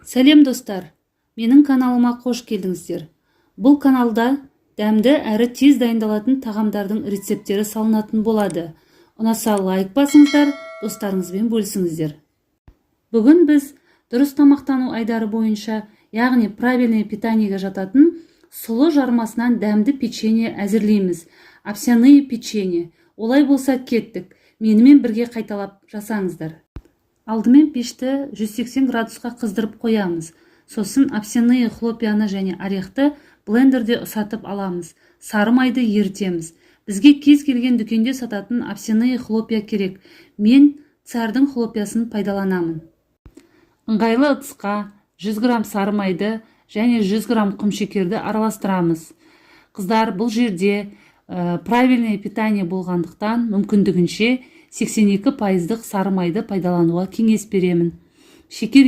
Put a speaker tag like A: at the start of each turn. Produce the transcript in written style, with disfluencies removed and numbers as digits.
A: Сәлем достар, менің каналыма қош келдіңіздер. Бұл каналда дәмді әрі тез дайындалатын тағамдардың рецептері салынатын болады. Ұнаса лайк басыңыздар, достарыңызбен бөлісіңіздер. Бүгін біз дұрыс тамақтану айдары бойынша, яғни правильное питаниеге жататын сұлы жармасынан дәмді печенье әзірлейміз. Овсяные печенье. Олай болса кеттік. Менімен бірге қайталап жасаңыздар. Алдымен пешті 180 градусқа қыздырып қоямыз. Сосын овсяные хлопьяны және орехты блендерде ұсатып аламыз. Сары майды ерітеміз. Бізге кез келген дүкенде сататын овсяные хлопья керек. Мен цардың хлопьясын пайдаланамын. Ыңғайлы ыдысқа 100 грамм сары майды және 100 грамм құмшекерді араластырамыз. Қыздар, бұл жерде правильное питание болғандықтан мүмкіндігінше 82% сары майды пайдалануға кеңес беремін. Шекер